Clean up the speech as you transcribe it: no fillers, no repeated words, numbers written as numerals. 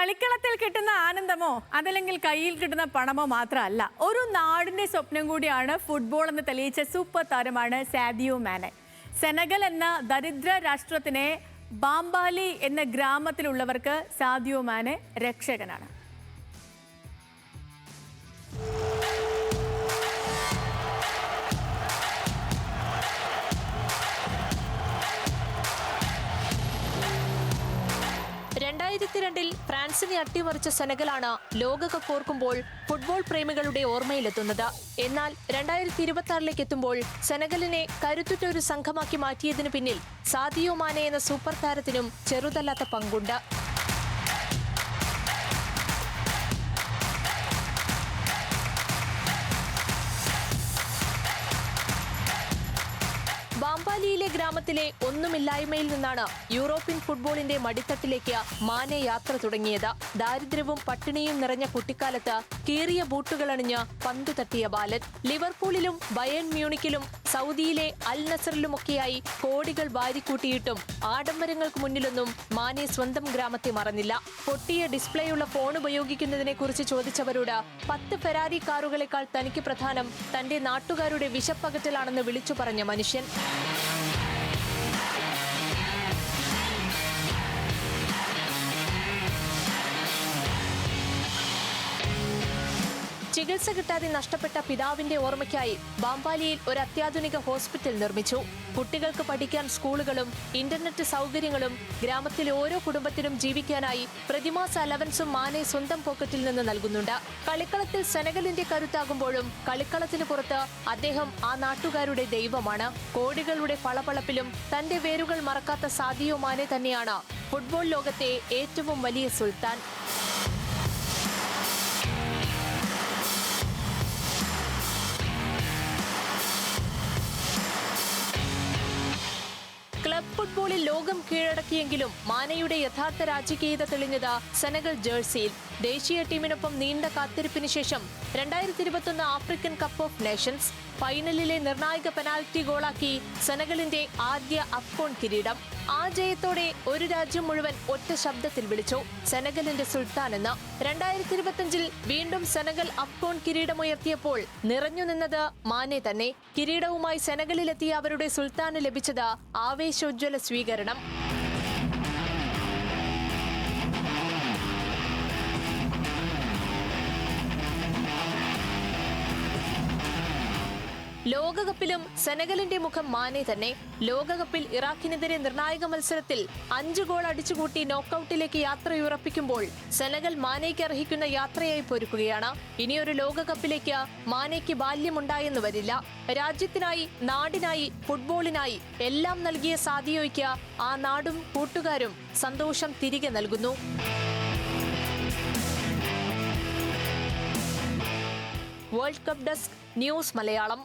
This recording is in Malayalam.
കളിക്കളത്തിൽ കിട്ടുന്ന ആനന്ദമോ അതല്ലെങ്കിൽ കയ്യിൽ കിട്ടുന്ന പണമോ മാത്രമല്ല, ഒരു നാടിന്റെ സ്വപ്നം കൂടിയാണ് ഫുട്ബോൾ എന്ന് തെളിയിച്ച സൂപ്പർ താരമാണ് സാദിയോ മാനെ. സെനഗൽ എന്ന ദരിദ്ര രാഷ്ട്രത്തിനെ ബാംബാലി എന്ന ഗ്രാമത്തിലുള്ളവർക്ക് സാദിയോ മാനെ രക്ഷകനാണ്. ഫ്രാൻസിനെ അട്ടിമറിച്ച സെനഗലാണ് ലോകകപ്പ് ഓർക്കുമ്പോൾ ഫുട്ബോൾ പ്രേമികളുടെ ഓർമ്മയിലെത്തുന്നത്. എന്നാൽ 2026 എത്തുമ്പോൾ സെനഗലിനെ കരുത്തുറ്റ ഒരു സംഘമാക്കി മാറ്റിയതിനു പിന്നിൽ സാദിയോ മാനെ എന്ന സൂപ്പർ താരത്തിനും ചെറുതല്ലാത്ത പങ്കുണ്ട്. ബാംബാലിയിലെ ഗ്രാമത്തിലെ ഒന്നുമില്ലായ്മയിൽ നിന്നാണ് യൂറോപ്യൻ ഫുട്ബോളിന്റെ മടിത്തട്ടിലേക്ക് മാനെ യാത്ര തുടങ്ങിയത്. ദാരിദ്ര്യവും പട്ടിണിയും നിറഞ്ഞ കുട്ടിക്കാലത്ത് കീറിയ ബൂട്ടുകളണിഞ്ഞ് പന്ത് തട്ടിയ ബാലൻ. ലിവർപൂളിലും ബയേൺ മ്യൂണിക്കിലും സൗദിയിലെ അൽ നസറിലുമൊക്കെയായി കോടികൾ വാരിക്കൂട്ടിയിട്ടും ആഡംബരങ്ങൾക്ക് മുന്നിലൊന്നും മാനെ സ്വന്തം ഗ്രാമത്തെ മറന്നില്ല. പൊട്ടിയ ഡിസ്പ്ലേയുള്ള ഫോൺ ഉപയോഗിക്കുന്നതിനെ കുറിച്ച് ചോദിച്ചവരോട് 10 ഫെരാരി കാറുകളെക്കാൾ തനിക്ക് പ്രധാനം തന്റെ നാട്ടുകാരുടെ വിശപ്പകറ്റലാണെന്ന് വിളിച്ചു പറഞ്ഞ മനുഷ്യൻ. ചികിത്സ കിട്ടാതെ നഷ്ടപ്പെട്ട പിതാവിന്റെ ഓർമ്മയ്ക്കായി ബാംബാലിയിൽ ഒരു അത്യാധുനിക ഹോസ്പിറ്റൽ നിർമ്മിച്ചു. കുട്ടികൾക്ക് പഠിക്കാൻ സ്കൂളുകളും ഇന്റർനെറ്റ് സൗകര്യങ്ങളും ഗ്രാമത്തിലെ ഓരോ കുടുംബത്തിനും ജീവിക്കാനായി പ്രതിമാസ അലവൻസും മാനെ സ്വന്തം പോക്കറ്റിൽ നിന്ന് നൽകുന്നുണ്ട്. കളിക്കളത്തിൽ സെനഗലിന്റെ കരുത്താകുമ്പോഴും കളിക്കളത്തിന് പുറത്ത് അദ്ദേഹം ആ നാട്ടുകാരുടെ ദൈവമാണ്. കോടികളുടെ പളപളപ്പിലും തന്റെ വേരുകൾ മറക്കാത്ത സാദിയോ മാനെ തന്നെയാണ് ഫുട്ബോൾ ലോകത്തെ ഏറ്റവും വലിയ സുൽത്താൻ. ക്ലബ് ഫുട്ബോളിൽ ലോകം കീഴടക്കിയെങ്കിലും മാനെയുടെ യഥാർത്ഥ രാജകീയത തെളിഞ്ഞത് സെനഗൽ ജേഴ്സിയിൽ. ദേശീയ ടീമിനൊപ്പം നീണ്ട കാത്തിരിപ്പിന് ശേഷം 2021 ആഫ്രിക്കൻ കപ്പ് ഓഫ് നേഷൻസ് ഫൈനലിലെ നിർണായക പെനാൽറ്റി ഗോളാക്കി സെനഗലിന്റെ ആദ്യ അഫ്കോൺ കിരീടം. ആ ജയത്തോടെ ഒരു രാജ്യം മുഴുവൻ ഒറ്റ ശബ്ദത്തിൽ വിളിച്ചു സെനഗലിന്റെ സുൽത്താൻ എന്ന്. 2025 വീണ്ടും സെനഗൽ അഫ്കോൺ കിരീടമുയർത്തിയപ്പോൾ നിറഞ്ഞു നിന്നത് മാനെ തന്നെ. കിരീടവുമായി സെനഗലിലെത്തിയ അവരുടെ സുൽത്താന് ലഭിച്ചത് ആവേശോജ്വല സ്വീകരണം. ലോകകപ്പിലും സെനഗലിന്റെ മുഖം മാനെ തന്നെ. ലോകകപ്പിൽ ഇറാഖിനെതിരെ നിർണായക മത്സരത്തിൽ 5 ഗോൾ അടിച്ചുകൂട്ടി നോക്കൌട്ടിലേക്ക് യാത്രയുറപ്പിക്കുമ്പോൾ സെനഗൽ മാനേക്ക് അർഹിക്കുന്ന യാത്രയായി പൊരുക്കുകയാണ്. ഇനിയൊരു ലോകകപ്പിലേക്ക് മാനേക്ക് ബാല്യമുണ്ടായെന്ന് വരില്ല. രാജ്യത്തിനായി, നാടിനായി, ഫുട്ബോളിനായി എല്ലാം നൽകിയ സാദിയോയ്ക്ക് ആ നാടും കൂട്ടുകാരും സന്തോഷം തിരികെ നൽകുന്നു. World cup desk, news Malayalam.